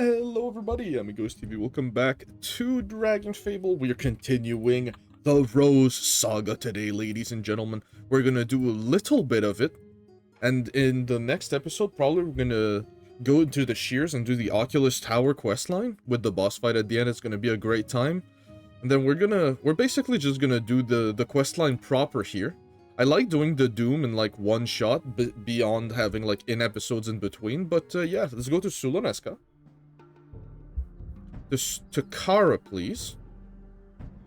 Hello everybody, Amigos TV. Welcome back to Dragonfable. We are continuing the Rose Saga today, ladies and gentlemen. We're gonna do a little bit of it, and in the next episode, probably we're gonna go into the Shears and do the Oculus Tower questline with the boss fight at the end. It's gonna be a great time. And then we're basically just gonna do the questline proper here. I like doing the Doom in like one shot, beyond having like in-episodes in between, but yeah, let's go to Sulaneska. To Kara, please.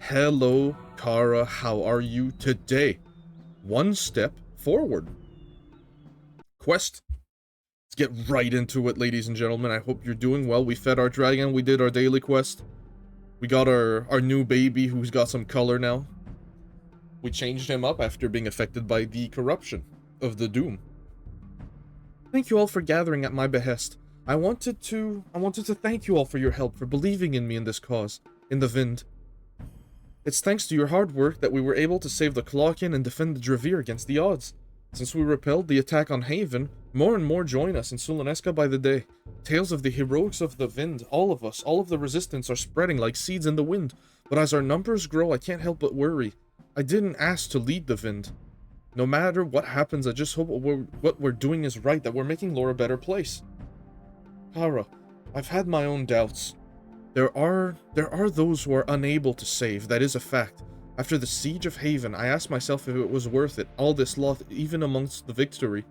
Hello, Kara, how are you today? One step forward. Quest. Let's get right into it, ladies and gentlemen. I hope you're doing well. We fed our dragon, we did our daily quest. We got our new baby who's got some color now. We changed him up after being affected by the corruption of the Doom. Thank you all for gathering at my behest. I wanted to thank you all for your help, for believing in me in this cause, in the Vind. It's thanks to your hard work that we were able to save the Clockin and defend the Dravir against the odds. Since we repelled the attack on Haven, more and more join us in Sulaneska by the day. Tales of the heroics of the Vind, all of us, all of the resistance are spreading like seeds in the wind. But as our numbers grow, I can't help but worry. I didn't ask to lead the Vind. No matter what happens, I just hope what we're doing is right, that we're making lore a better place. Kara, I've had my own doubts. There are those who are unable to save, that is a fact. After the siege of Haven, I asked myself if it was worth it, all this loss, even amongst the victory.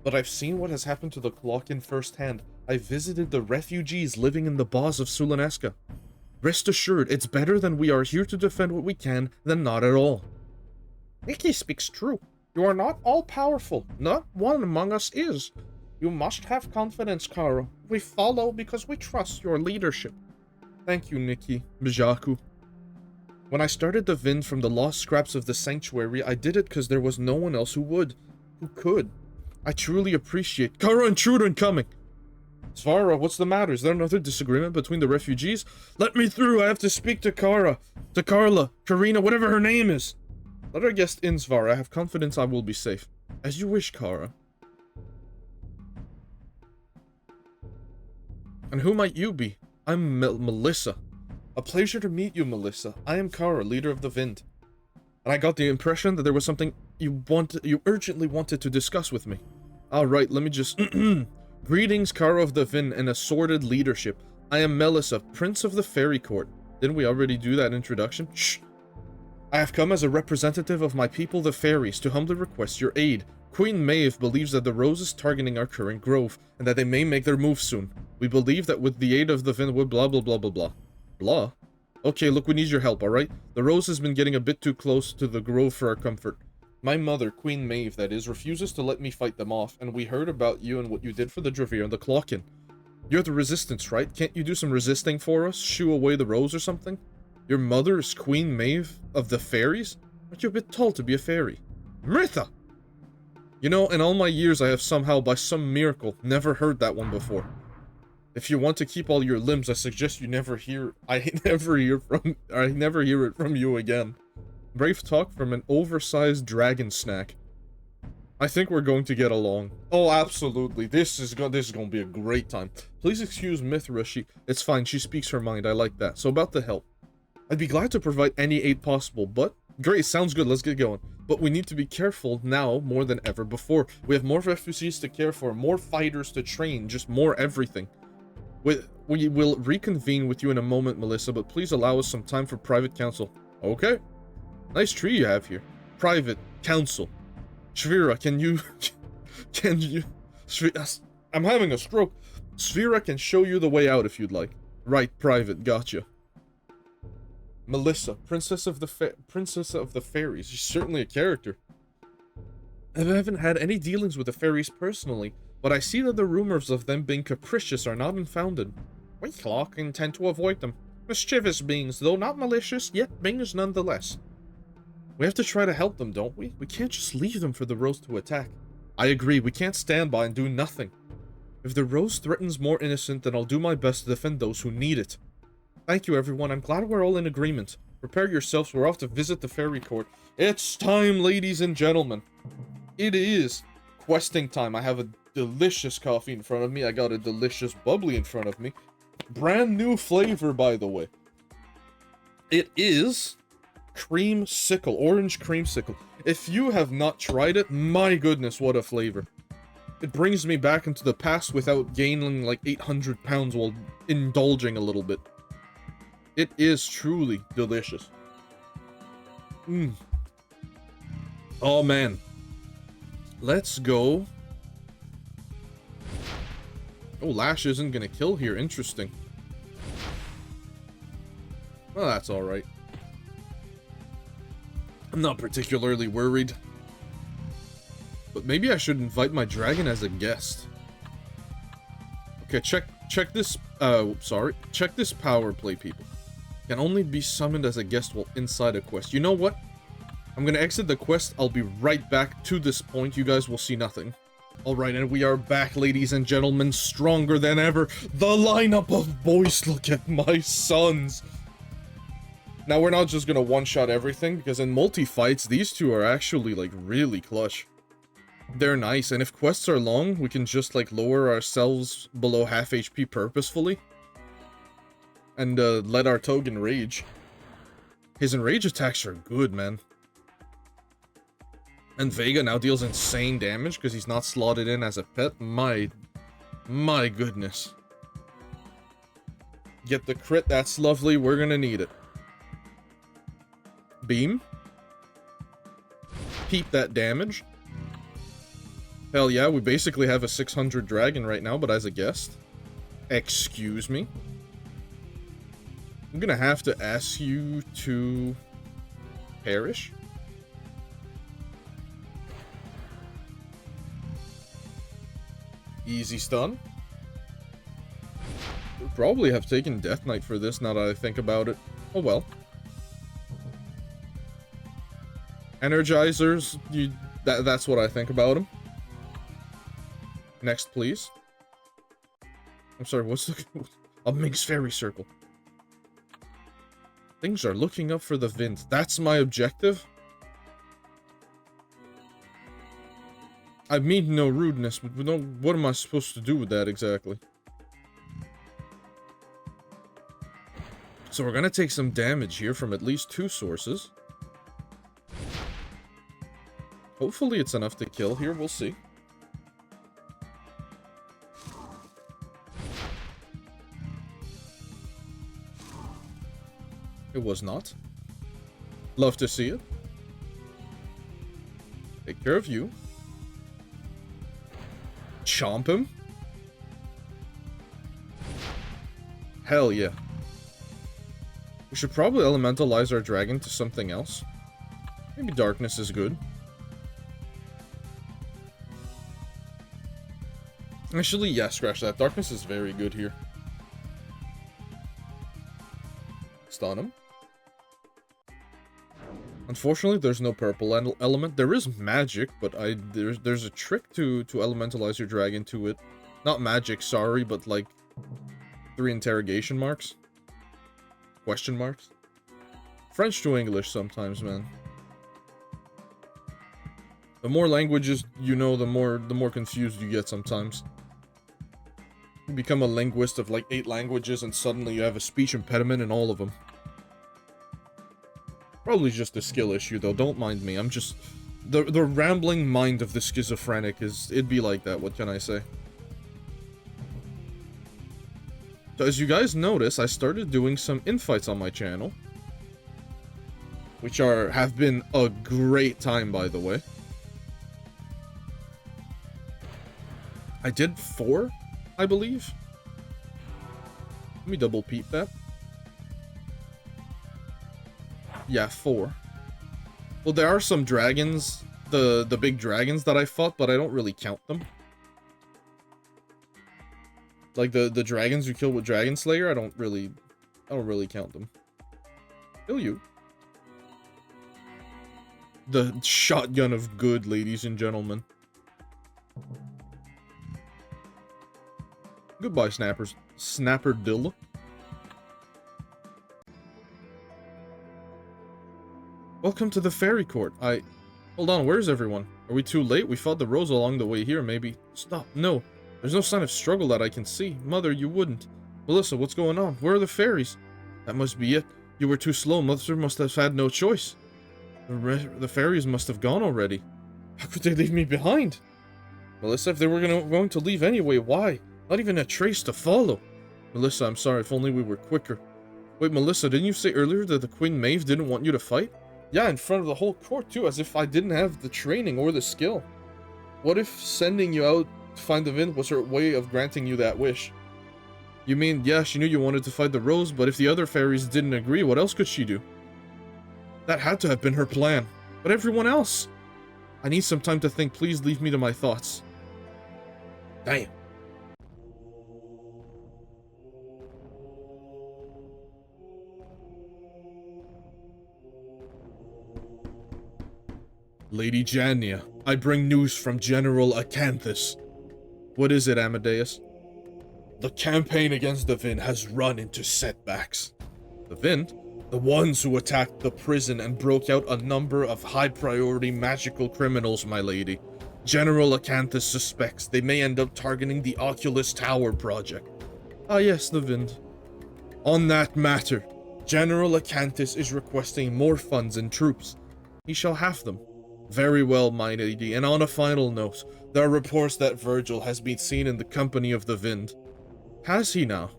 But I've seen what has happened to the Clockin firsthand. I visited the refugees living in the Boz of Sulaneska. Rest assured, it's better than we are here to defend what we can than not at all. Nikki speaks true. You are not all-powerful. Not one among us is. You must have confidence, Kara. We follow because we trust your leadership. Thank you, Nikki, Mijaku. When I started the Vind from the lost scraps of the sanctuary, I did it because there was no one else who could. I truly appreciate— Kara, intruder incoming! Svara, what's the matter? Is there another disagreement between the refugees? Let me through, I have to speak to Kara. To Carla, Karina, whatever her name is. Let our guest in, Svara. I have confidence I will be safe. As you wish, Kara. And who might you be? I'm Melissa. A pleasure to meet you, Melissa. I am Kara, leader of the Vind. And I got the impression that there was something you urgently wanted to discuss with me. Alright, let me just— Greetings, Kara of the Vind and assorted leadership. I am Melissa, Prince of the Fairy Court. Didn't we already do that introduction? Shh! I have come as a representative of my people, the fairies, to humbly request your aid. Queen Maeve believes that the Rose is targeting our current grove, and that they may make their move soon. We believe that with the aid of the Vind, blah blah blah blah blah. Blah? Okay, look, we need your help, alright? The Rose has been getting a bit too close to the grove for our comfort. My mother, Queen Maeve, that is, refuses to let me fight them off, and we heard about you and what you did for the Dravir and the Clockin. You're the Resistance, right? Can't you do some resisting for us? Shoo away the Rose or something? Your mother is Queen Maeve of the Fairies? Aren't you a bit tall to be a fairy? Mritha! You know, in all my years I have somehow, by some miracle, never heard that one before. If you want to keep all your limbs, I suggest you never hear— I never hear it from you again. Brave talk from an oversized dragon snack. I think we're going to get along. Oh, absolutely. This is going to be a great time. Please excuse Mithra, it's fine, she speaks her mind, I like that. So about the help. I'd be glad to provide any aid possible, but— Great, sounds good, let's get going. But we need to be careful now more than ever before. We have more refugees to care for, more fighters to train, just more everything. We will reconvene with you in a moment, Melissa, but please allow us some time for private counsel. Okay. Nice tree you have here. Private counsel. Svira, can you... I'm having a stroke. Svira can show you the way out if you'd like. Right, private, gotcha. Melissa, Princess of the Fairies. She's certainly a character. I haven't had any dealings with the fairies personally, but I see that the rumors of them being capricious are not unfounded. We Clockin tend to avoid them. Mischievous beings, though not malicious, yet beings nonetheless. We have to try to help them, don't we? We can't just leave them for the Rose to attack. I agree, we can't stand by and do nothing. If the Rose threatens more innocent, then I'll do my best to defend those who need it. Thank you, everyone. I'm glad we're all in agreement. Prepare yourselves, we're off to visit the Fairy Court. It's time, ladies and gentlemen. It is questing time. I have a delicious coffee in front of me. I got a delicious bubbly in front of me. Brand new flavor, by the way. It is creamsicle, orange creamsicle. If you have not tried it, my goodness, what a flavor. It brings me back into the past without gaining like 800 pounds while indulging a little bit. It is truly delicious. Oh man. Let's go. Oh, Lash isn't gonna kill here. Interesting. Well, that's alright. I'm not particularly worried. But maybe I should invite my dragon as a guest. Okay, check this, check this power play, people. Can only be summoned as a guest while inside a quest. You know what? I'm gonna exit the quest. I'll be right back to this point. You guys will see nothing. Alright, and we are back, ladies and gentlemen. Stronger than ever. The lineup of boys. Look at my sons. Now, we're not just gonna one-shot everything, because in multi-fights, these two are actually, like, really clutch. They're nice, and if quests are long, we can just, like, lower ourselves below half HP purposefully. And, let our Toad enrage. His enrage attacks are good, man. And Vega now deals insane damage, because he's not slotted in as a pet. My goodness. Get the crit, that's lovely, we're gonna need it. Beam. Peep that damage. Hell yeah, we basically have a 600 dragon right now, but as a guest. Excuse me. I'm gonna have to ask you to perish. Easy stun. We'll probably have taken Death Knight for this now that I think about it. Oh well. Energizers, that's what I think about them. Next, please. I'm sorry, what's the... A Minx Fairy Circle. Things are looking up for the Vint. That's my objective? I mean no rudeness, but what am I supposed to do with that exactly? So we're gonna take some damage here from at least 2 sources. Hopefully it's enough to kill here, we'll see. It was not. Love to see it. Take care of you. Chomp him. Hell yeah. We should probably elementalize our dragon to something else. Maybe darkness is good. Actually, yeah, scratch that. Darkness is very good here. Stun him. Unfortunately, there's no purple element. There is magic, but there's a trick to elementalize your dragon to it. Not magic, sorry, but like 3 interrogation marks. Question marks. French to English sometimes, man. The more languages you know, the more confused you get sometimes. You become a linguist of like 8 languages and suddenly you have a speech impediment in all of them. Probably just a skill issue though, don't mind me. I'm just... The rambling mind of the schizophrenic is... It'd be like that, what can I say? So as you guys notice, I started doing some infights on my channel. Which have been a great time, by the way. I did 4, I believe. Let me double peep that. Yeah, 4. Well, there are some dragons, the big dragons that I fought, but I don't really count them. Like the dragons you kill with Dragon Slayer, I don't really count them. Kill you. The shotgun of good, ladies and gentlemen. Goodbye, snappers. Snapperdilla. Welcome to the fairy court. Hold on, where's everyone? Are we too late? We fought the rose along the way here, maybe. Stop, no. There's no sign of struggle that I can see. Mother, you wouldn't. Melissa, what's going on? Where are the fairies? That must be it. You were too slow. Mother must have had no choice. The fairies must have gone already. How could they leave me behind? Melissa, if they were going to leave anyway, why? Not even a trace to follow. Melissa, I'm sorry, if only we were quicker. Wait, Melissa, didn't you say earlier that the Queen Maeve didn't want you to fight? Yeah, in front of the whole court too, as if I didn't have the training or the skill. What if sending you out to find the Vind was her way of granting you that wish? You mean, yeah, she knew you wanted to fight the Rose, but if the other fairies didn't agree, what else could she do? That had to have been her plan. But everyone else? I need some time to think. Please leave me to my thoughts. Damn. Lady Jania, I bring news from General Acanthus. What is it, Amadeus? The campaign against the Vind has run into setbacks. The Vind? The ones who attacked the prison and broke out a number of high-priority magical criminals, my lady. General Acanthus suspects they may end up targeting the Oculus Tower project. Ah yes, the Vind. On that matter, General Acanthus is requesting more funds and troops. He shall have them. Very well, my lady, and on a final note, there are reports that Virgil has been seen in the company of the Vind. Has he now?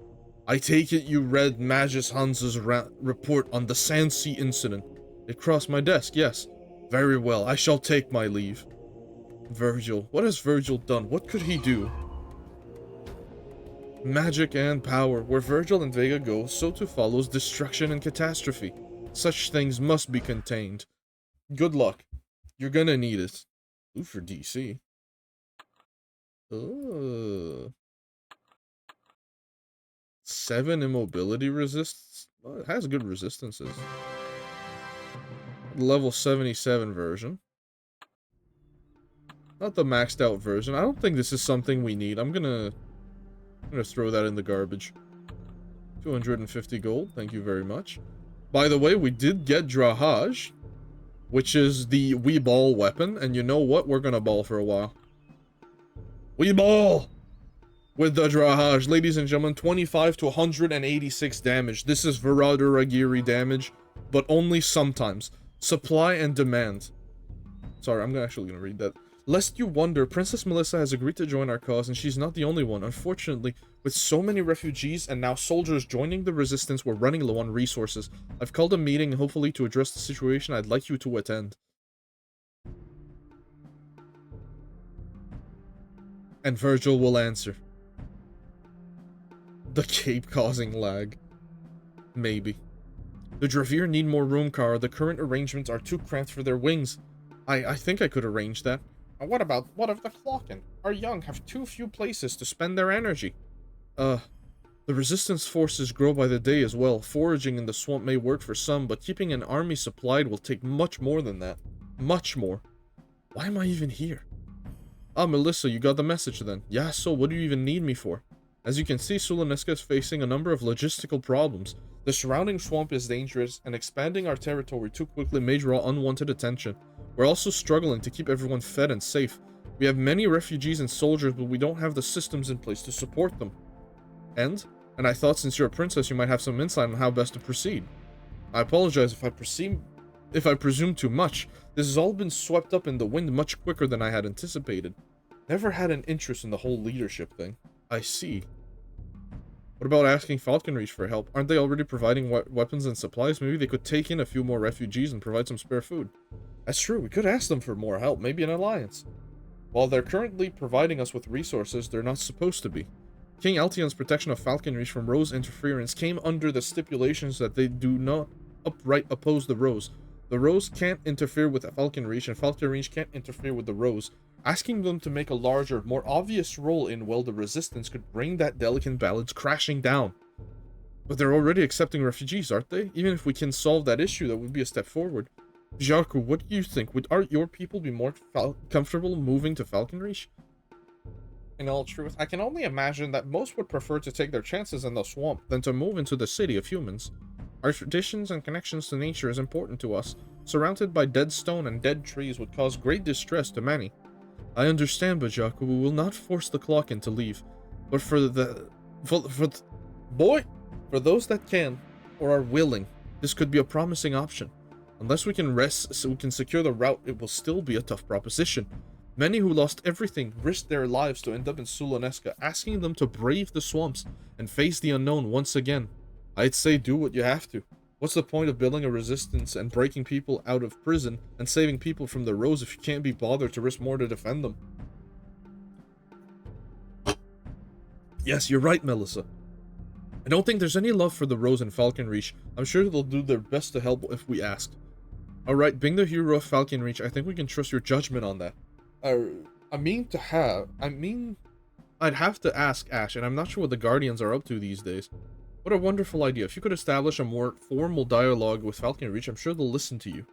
I take it you read Magus Hans's report on the Sandsea incident. It crossed my desk, yes. Very well, I shall take my leave. Virgil, what has Virgil done? What could he do? Magic and power. Where Virgil and Vega go, so too follows destruction and catastrophe. Such things must be contained. Good luck. You're gonna need it. Ooh, for DC. 7 immobility resists. Well, it has good resistances. Level 77 version. Not the maxed out version. I don't think this is something we need. I'm gonna throw that in the garbage. 250 gold. Thank you very much. By the way, we did get Drahaj, which is the We Ball weapon, and you know what? We're gonna ball for a while. We ball! With the Drahaj, ladies and gentlemen, 25 to 186 damage. This is Virada Ragiri damage, but only sometimes. Supply and demand. Sorry, I'm actually gonna read that. Lest you wonder, Princess Melissa has agreed to join our cause, and she's not the only one. Unfortunately, with so many refugees and now soldiers joining the resistance, we're running low on resources. I've called a meeting, hopefully to address the situation. I'd like you to attend. And Virgil will answer. The cape causing lag. Maybe. The Dravir need more room, Kara. The current arrangements are too cramped for their wings. I think I could arrange that. What of the Clocken? Our young have too few places to spend their energy. The resistance forces grow by the day as well. Foraging in the swamp may work for some, but keeping an army supplied will take much more than that. Much more. Why am I even here? Ah, Melissa, you got the message then. Yeah, so what do you even need me for? As you can see, Sulaneska is facing a number of logistical problems. The surrounding swamp is dangerous, and expanding our territory too quickly may draw unwanted attention. We're also struggling to keep everyone fed and safe. We have many refugees and soldiers, but we don't have the systems in place to support them. And I thought since you're a princess, you might have some insight on how best to proceed. I apologize if I presume too much. This has all been swept up in the wind much quicker than I had anticipated. Never had an interest in the whole leadership thing. I see. What about asking Falconreach for help? Aren't they already providing weapons and supplies? Maybe they could take in a few more refugees and provide some spare food. That's true, we could ask them for more help, maybe an alliance. While they're currently providing us with resources, they're not supposed to be. King Altion's protection of Falconreach from Rose interference came under the stipulations that they do not outright oppose the Rose. The Rose can't interfere with Falconreach, and Falconreach can't interfere with the Rose. Asking them to make a larger, more obvious role in, well, the resistance could bring that delicate balance crashing down. But they're already accepting refugees, aren't they? Even if we can solve that issue, that would be a step forward. Jarku, what do you think? Would your people be more comfortable moving to Falconreach? In all truth, I can only imagine that most would prefer to take their chances in the swamp than to move into the city of humans. Our traditions and connections to nature is important to us. Surrounded by dead stone and dead trees would cause great distress to many. I understand, Bajaku, we will not force the Clocken to leave. But Boy, for those that can, or are willing, this could be a promising option. Unless we can rest so we can secure the route, it will still be a tough proposition. Many who lost everything risked their lives to end up in Sulaneska, asking them to brave the swamps and face the unknown once again. I'd say do what you have to. What's the point of building a resistance and breaking people out of prison and saving people from the roads if you can't be bothered to risk more to defend them? Yes, you're right, Melissa. I don't think there's any love for the Rose and Falcon Reach. I'm sure they'll do their best to help if we ask. Alright, being the hero of Falcon Reach, I think we can trust your judgment on that. I'd have to ask Ash, and I'm not sure what the Guardians are up to these days. What a wonderful idea. If you could establish a more formal dialogue with Falcon Reach, I'm sure they'll listen to you.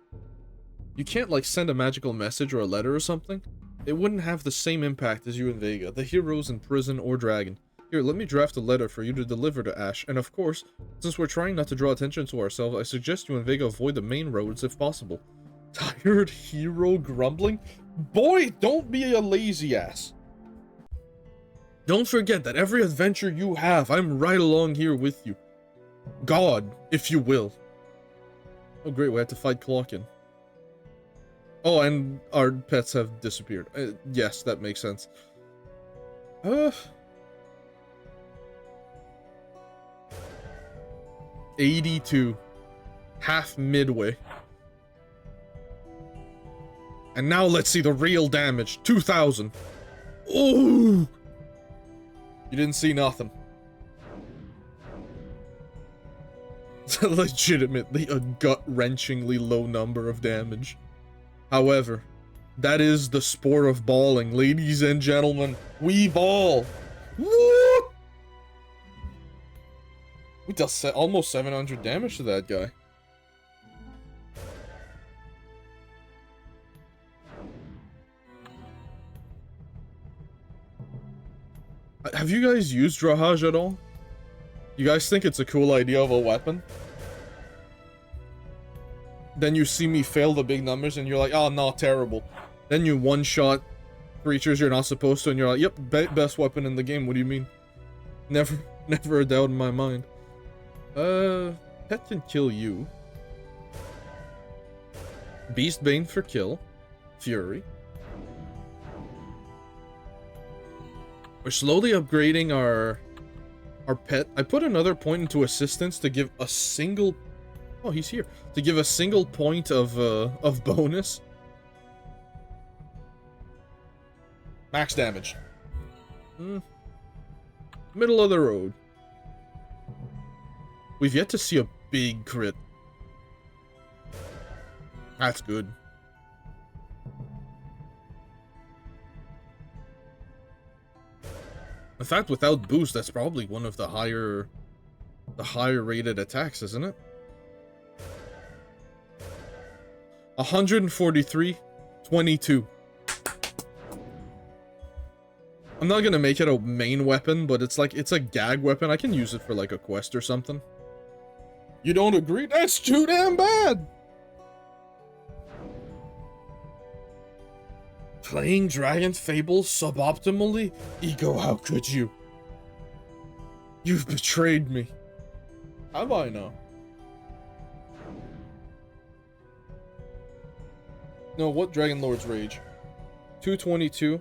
You can't, like, send a magical message or a letter or something? It wouldn't have the same impact as you and Vega, the heroes in prison or dragon. Here, let me draft a letter for you to deliver to Ash, and of course, since we're trying not to draw attention to ourselves, I suggest you and Vega avoid the main roads if possible. Tired hero grumbling? Boy, don't be a lazy ass. Don't forget that every adventure you have, I'm right along here with you. God, if you will. Oh great, we had to fight Clockin. Oh, and our pets have disappeared. Yes, that makes sense. 82. Half midway. And now let's see the real damage. 2,000. Ooh! You didn't see nothing. It's legitimately a gut-wrenchingly low number of damage. However, that is the sport of balling, ladies and gentlemen. We ball! Woo! We dealt almost 700 damage to that guy. Have you guys used Drahaj at all? You guys think it's a cool idea of a weapon? Then you see me fail the big numbers and you're like, oh no, terrible. Then you one-shot creatures you're not supposed to and you're like, yep, best weapon in the game, what do you mean? Never a doubt in my mind. Pet can kill you. Beastbane for kill. Fury. We're slowly upgrading our pet. I put another point into assistance to give a single... Oh, he's here. To give a single point of bonus. Max damage. Middle of the road. We've yet to see a big crit. That's good. In fact, without boost, that's probably one of the higher rated attacks, isn't it? 143, 22. I'm not gonna make it a main weapon, but it's like, it's a gag weapon. I can use it for like a quest or something. You don't agree? That's too damn bad! Playing Dragonfable suboptimally? Ego, how could you? You've betrayed me. Have I now? No, what Dragon Lord's Rage? 222.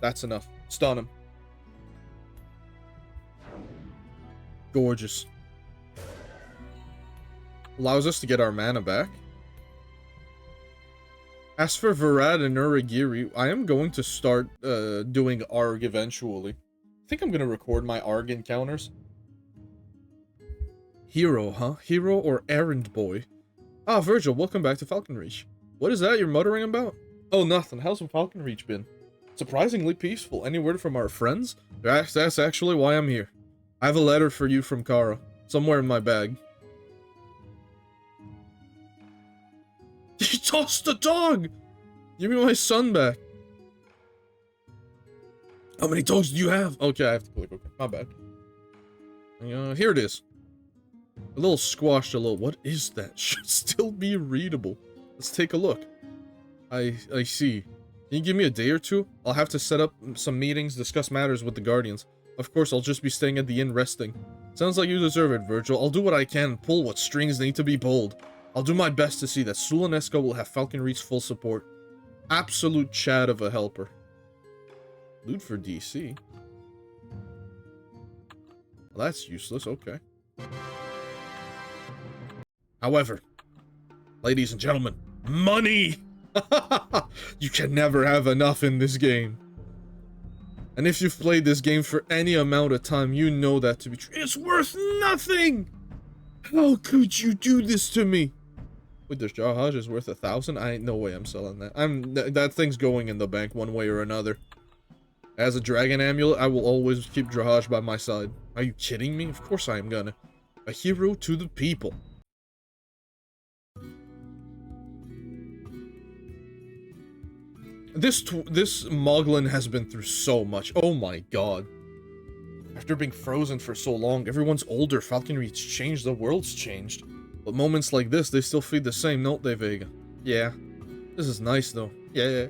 That's enough. Stun him. Gorgeous. Allows us to get our mana back. As for Varad and Uragiri, I am going to start doing ARG eventually. I think I'm going to record my ARG encounters. Hero, huh? Hero or errand boy? Ah, Virgil, welcome back to Falcon Reach. What is that you're muttering about? Oh, nothing. How's Falcon Reach been? Surprisingly peaceful. Any word from our friends? That's actually why I'm here. I have a letter for you from Kara. Somewhere in my bag. He tossed the dog! Give me my son back. How many dogs do you have? Okay, I have to click. Okay, my bad. Here it is. A little squashed, a little... What is that? Should still be readable. Let's take a look. I see. Can you give me a day or two? I'll have to set up some meetings, discuss matters with the Guardians. Of course, I'll just be staying at the inn resting. Sounds like you deserve it, Virgil. I'll do what I can and pull what strings need to be pulled. I'll do my best to see that Sulanesco will have Falconry's full support. Absolute Chad of a helper. Loot for DC. Well, that's useless, okay. However, ladies and gentlemen, money! You can never have enough in this game. And if you've played this game for any amount of time, you know that to be true. It's worth nothing! How could you do this to me? Wait, this Jahaj is worth 1,000? I ain't no way I'm selling that. That thing's going in the bank one way or another. As a dragon amulet, I will always keep Jahaj by my side. Are you kidding me? Of course I am gonna. A hero to the people. This Moglin has been through so much. Oh my god. After being frozen for so long, everyone's older, falconry's changed, the world's changed. But moments like this, they still feed the same, don't they, Vega? Yeah. This is nice, though. Yeah.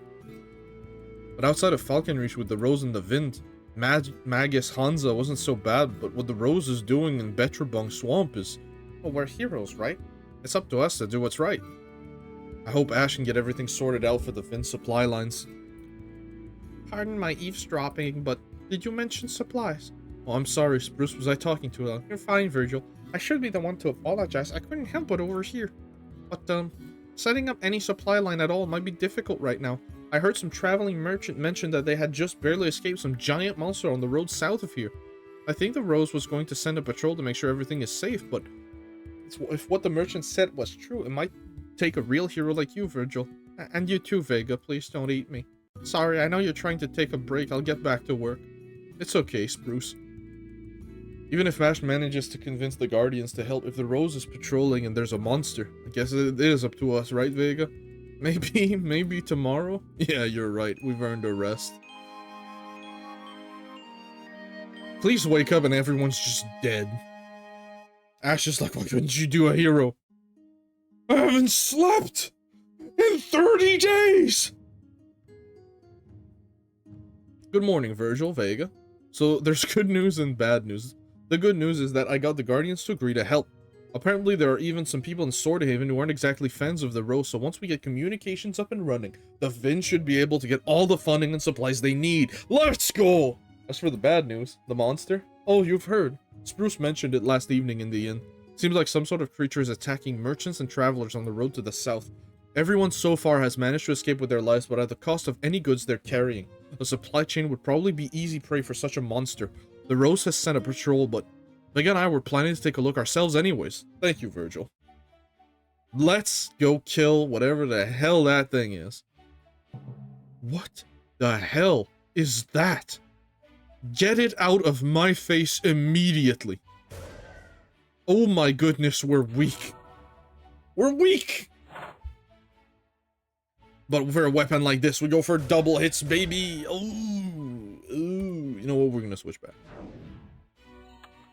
But outside of Falconreach with the Rose and the Wind, Magus Hansa wasn't so bad, but what the Rose is doing in Betrabung Swamp is... Well, we're heroes, right? It's up to us to do what's right. I hope Ash can get everything sorted out for the Wind supply lines. Pardon my eavesdropping, but did you mention supplies? Oh, I'm sorry, Spruce. Was I talking too loud? You're fine, Virgil. I should be the one to apologize. I couldn't help but overhear. But, setting up any supply line at all might be difficult right now. I heard some traveling merchant mention that they had just barely escaped some giant monster on the road south of here. I think the Rose was going to send a patrol to make sure everything is safe, but if what the merchant said was true, it might take a real hero like you, Virgil. And you too, Vega. Please don't eat me. Sorry, I know you're trying to take a break. I'll get back to work. It's okay, Spruce. Even if Ash manages to convince the Guardians to help, if the Rose is patrolling and there's a monster, I guess it is up to us, right, Vega? Maybe tomorrow? Yeah, you're right. We've earned a rest. Please wake up and everyone's just dead. Ash is like, why couldn't you do a hero? I haven't slept in 30 days! Good morning, Virgil, Vega. So, there's good news and bad news. The good news is that I got the Guardians to agree to help. Apparently, there are even some people in Swordhaven who aren't exactly fans of the Rose, so once we get communications up and running, the Vin should be able to get all the funding and supplies they need. Let's go! As for the bad news, the monster? Oh, you've heard. Spruce mentioned it last evening in the inn. Seems like some sort of creature is attacking merchants and travelers on the road to the south. Everyone so far has managed to escape with their lives, but at the cost of any goods they're carrying. The supply chain would probably be easy prey for such a monster. The Rose has sent a patrol, but Vega and I were planning to take a look ourselves anyways. Thank you, Virgil. Let's go kill whatever the hell that thing is. What the hell is that? Get it out of my face immediately. Oh my goodness, we're weak. We're weak! But for a weapon like this, we go for double hits, baby. Ooh. You know what? We're gonna switch back.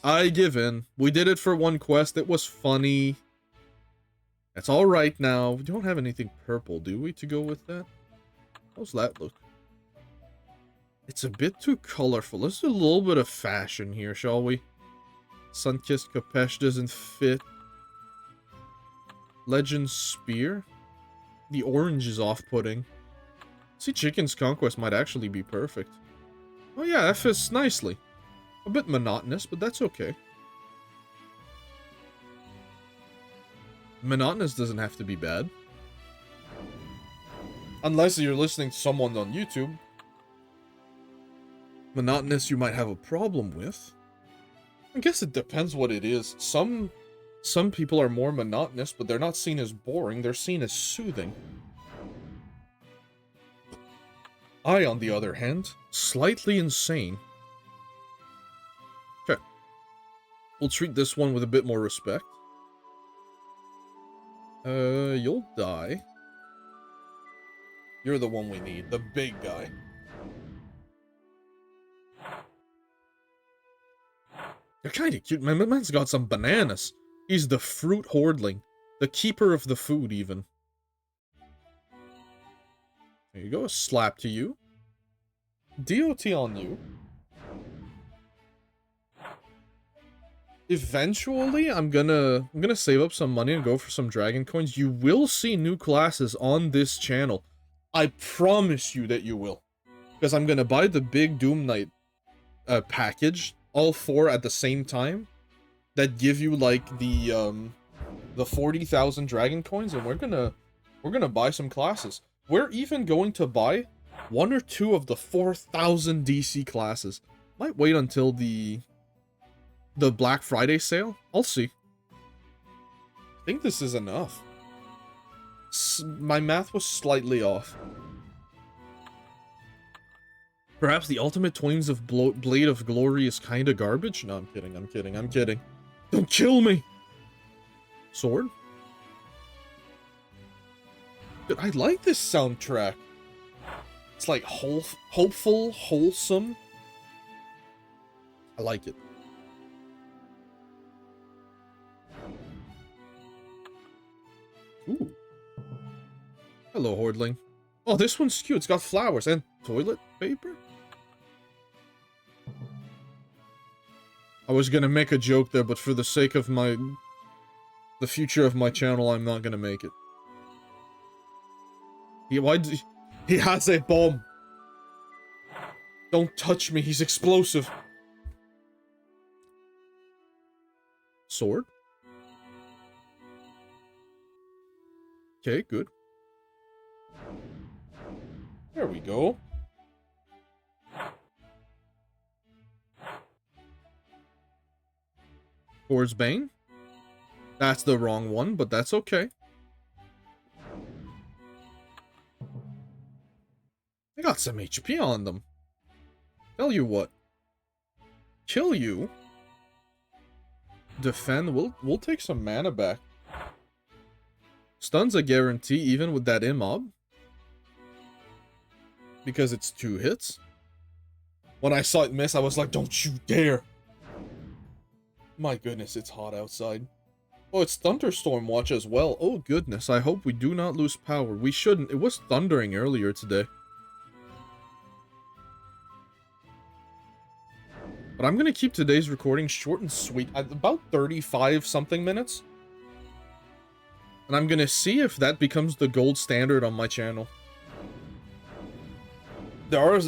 I give in. We did it for one quest. It was funny. That's alright now. We don't have anything purple, do we, to go with that? How's that look? It's a bit too colorful. Let's do a little bit of fashion here, shall we? Sun-Kissed Capesh doesn't fit. Legend Spear? The orange is off-putting. See, Chicken's Conquest might actually be perfect. Oh yeah, that fits nicely. A bit monotonous, but that's okay. Monotonous doesn't have to be bad. Unless you're listening to someone on YouTube. Monotonous you might have a problem with. I guess it depends what it is. Some people are more monotonous, but they're not seen as boring, they're seen as soothing. I, on the other hand, slightly insane. Okay. We'll treat this one with a bit more respect. You'll die. You're the one we need, the big guy. You're kinda cute, man. My man's got some bananas. He's the fruit hoardling. The keeper of the food, even. There you go, a slap to you. DOT on you. Eventually, I'm gonna save up some money and go for some dragon coins. You will see new classes on this channel. I promise you that you will. Because I'm gonna buy the big Doom Knight package, all 4 at the same time, that give you like the 40,000 dragon coins, and we're gonna buy some classes. We're even going to buy 1 or 2 of the 4,000 DC classes. Might wait until the Black Friday sale. I'll see. I think this is enough. My math was slightly off. Perhaps the ultimate twins of Blade of Glory is kinda garbage? No, I'm kidding, I'm kidding, I'm kidding. Don't kill me! Sword? Dude, I like this soundtrack. It's like hopeful, wholesome. I like it. Ooh. Hello, Hordling. Oh, this one's cute. It's got flowers and toilet paper? I was gonna make a joke there, but for the sake of the future of my channel, I'm not gonna make it. He has a bomb. Don't touch me, he's explosive. Sword? Okay, good. There we go. Towards Bane? That's the wrong one, but that's okay. I got some HP on them. Tell you what. Kill you. Defend. We'll take some mana back. Stun's a guarantee even with that immob. Because it's 2 hits. When I saw it miss, I was like, don't you dare. My goodness, it's hot outside. Oh, it's thunderstorm watch as well. Oh goodness, I hope we do not lose power. We shouldn't. It was thundering earlier today. But I'm gonna keep today's recording short and sweet at about 35 something minutes. And I'm gonna see if that becomes the gold standard on my channel. There are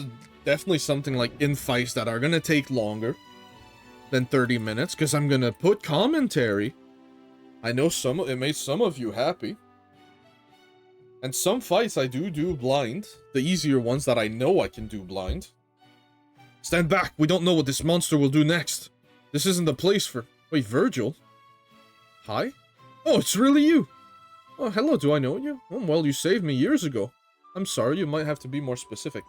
definitely something like infights that are gonna take longer than 30 minutes, because I'm gonna put commentary. I know it made some of you happy. And some fights I do blind. The easier ones that I know I can do blind. Stand back! We don't know what this monster will do next. This isn't the place for... Wait, Virgil? Hi? Oh, it's really you! Oh, hello, do I know you? Oh, well, you saved me years ago. I'm sorry, you might have to be more specific.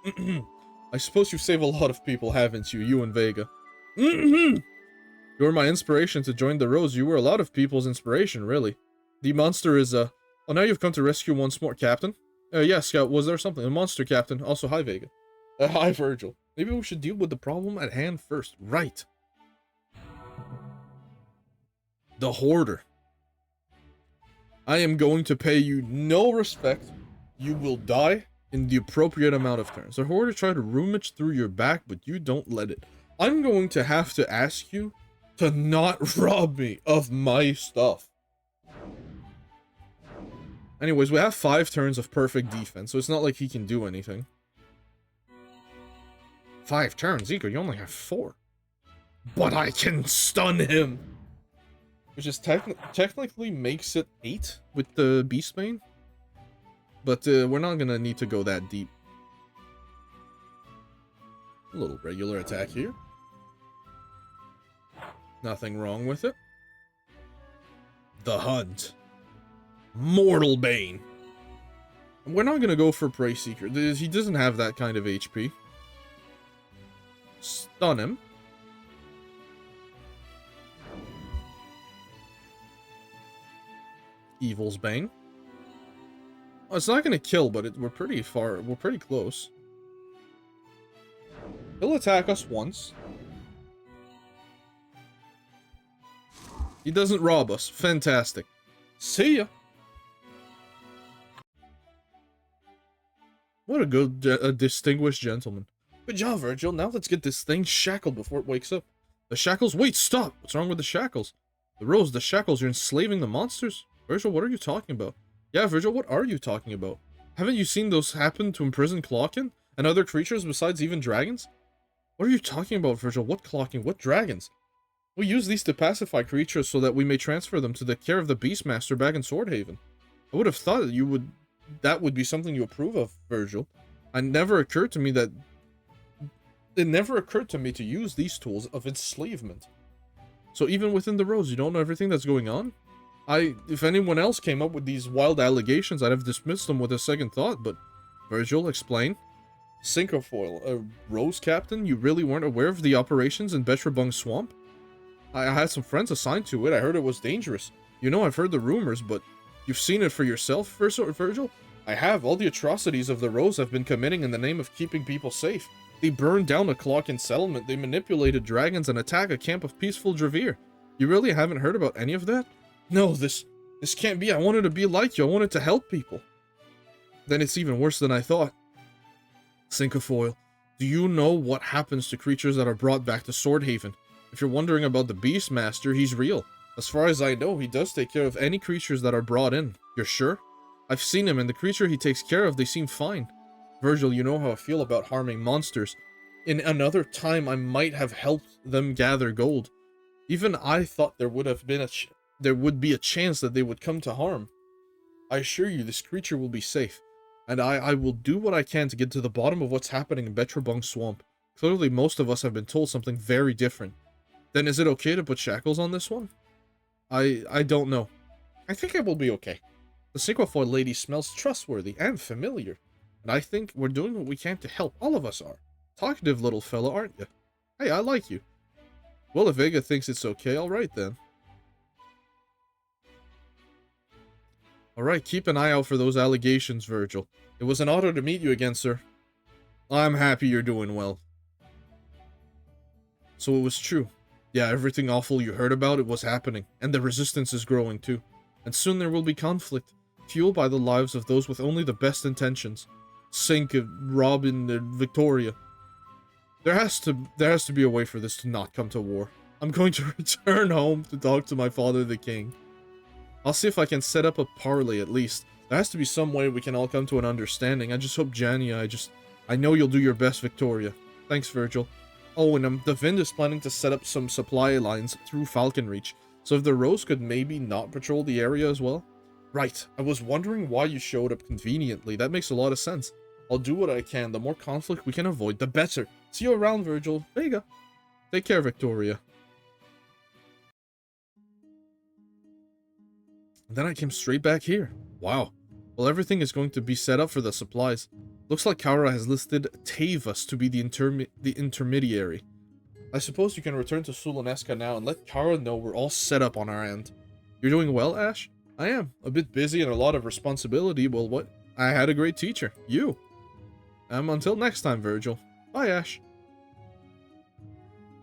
I suppose you've saved a lot of people, haven't you? You and Vega. You're my inspiration to join the Rose. You were a lot of people's inspiration, really. The monster is, Oh, now you've come to rescue once more, Captain. Yes, Scout, was there something? A monster, Captain. Also, hi, Vega. Hi, Virgil. Maybe we should deal with the problem at hand first. Right. The Hoarder. I am going to pay you no respect. You will die in the appropriate amount of turns. The Hoarder tried to rummage through your back, but you don't let it. I'm going to have to ask you to not rob me of my stuff. Anyways, we have 5 turns of perfect defense, so it's not like he can do anything. 5 turns? Eager, you only have 4. But I can stun him! Which is technically makes it 8 with the Beastbane. But we're not gonna need to go that deep. A little regular attack here. Nothing wrong with it. The Hunt. Mortal Bane. We're not gonna go for Prey Seeker. He doesn't have that kind of HP. Stun him. Evil's Bane. Oh, it's not gonna kill, but we're pretty far. We're pretty close. He'll attack us once. He doesn't rob us. Fantastic. See ya. What a good, distinguished gentleman. Good job, Virgil. Now let's get this thing shackled before it wakes up. The shackles? Wait, stop! What's wrong with the shackles? The Rose, the shackles, you're enslaving the monsters? Virgil, what are you talking about? Yeah, Virgil, what are you talking about? Haven't you seen those happen to imprison Clockin? And other creatures besides even dragons? What are you talking about, Virgil? What Clockin? What dragons? We use these to pacify creatures so that we may transfer them to the care of the Beastmaster back in Swordhaven. I would have thought that would be something you approve of, Virgil. It never occurred to me to use these tools of enslavement. So even within the Rose, you don't know everything that's going on? If anyone else came up with these wild allegations, I'd have dismissed them with a second thought, but... Virgil, explain. Cinquefoil, a Rose captain? You really weren't aware of the operations in Betrabung Swamp? I had some friends assigned to it. I heard it was dangerous. You know, I've heard the rumors, but you've seen it for yourself, Virgil? I have. All the atrocities of the Rose have been committing in the name of keeping people safe. They burned down a Clockin settlement, they manipulated dragons, and attacked a camp of peaceful Dravir. You really haven't heard about any of that? No, this can't be. I wanted to be like you. I wanted to help people. Then it's even worse than I thought. Cinquefoil, do you know what happens to creatures that are brought back to Swordhaven? If you're wondering about the Beastmaster, he's real. As far as I know, he does take care of any creatures that are brought in. You're sure? I've seen him, and the creature he takes care of, they seem fine. Virgil, you know how I feel about harming monsters. In another time, I might have helped them gather gold. Even I thought there would be a chance that they would come to harm. I assure you, this creature will be safe, and I will do what I can to get to the bottom of what's happening in Betrabung Swamp. Clearly, most of us have been told something very different. Then is it okay to put shackles on this one? I don't know. I think it will be okay. The Cinquefoil lady smells trustworthy and familiar. And I think we're doing what we can to help. All of us are. Talkative little fella, aren't you? Hey, I like you. Well, if Vega thinks it's okay, alright then. Alright, keep an eye out for those allegations, Virgil. It was an honor to meet you again, sir. I'm happy you're doing well. So it was true. Yeah, everything awful you heard about, it was happening. And the resistance is growing too. And soon there will be conflict, fueled by the lives of those with only the best intentions. Sink, Robin, Victoria. There has to be a way for this to not come to war. I'm going to return home to talk to my father, the king. I'll see if I can set up a parley at least. There has to be some way we can all come to an understanding. I just hope, Jania, I know you'll do your best, Victoria. Thanks, Virgil. Oh, and the Vind is planning to set up some supply lines through Falconreach, so if the Rose could maybe not patrol the area as well. Right, I was wondering why you showed up conveniently. That makes a lot of sense. I'll do what I can. The more conflict we can avoid, the better. See you around, Virgil. There you go. Take care, Victoria. And then I came straight back here. Wow. Well, everything is going to be set up for the supplies. Looks like Kara has listed Tavus to be the intermediary. I suppose you can return to Sulaneska now and let Kara know we're all set up on our end. You're doing well, Ash? I am. A bit busy and a lot of responsibility. Well, what? I had a great teacher. You. Until next time, Virgil. Bye, Ash.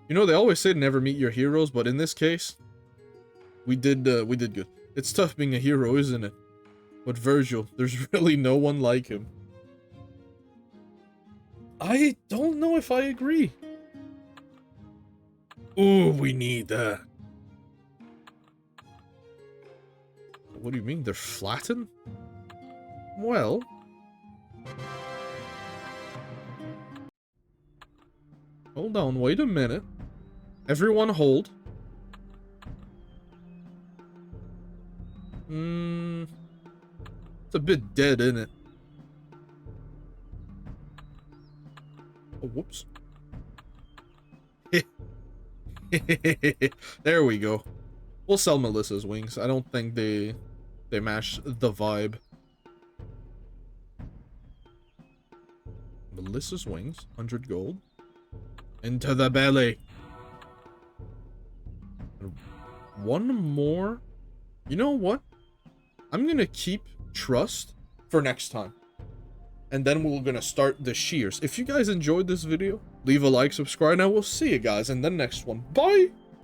You know, they always say to never meet your heroes, but in this case, we did good. It's tough being a hero, isn't it? But Virgil, there's really no one like him. I don't know if I agree. Ooh, we need that. What do you mean? They're flattened? Well... Hold on, wait a minute. Everyone hold. It's a bit dead, isn't it? Oh, whoops. There we go. We'll sell Melissa's wings. I don't think they match the vibe. Melissa's wings, 100 gold. Into the belly. One more. You know what? I'm gonna keep trust for next time. And then we're gonna start the shears. If you guys enjoyed this video, leave a like, subscribe, and I will see you guys in the next one. Bye!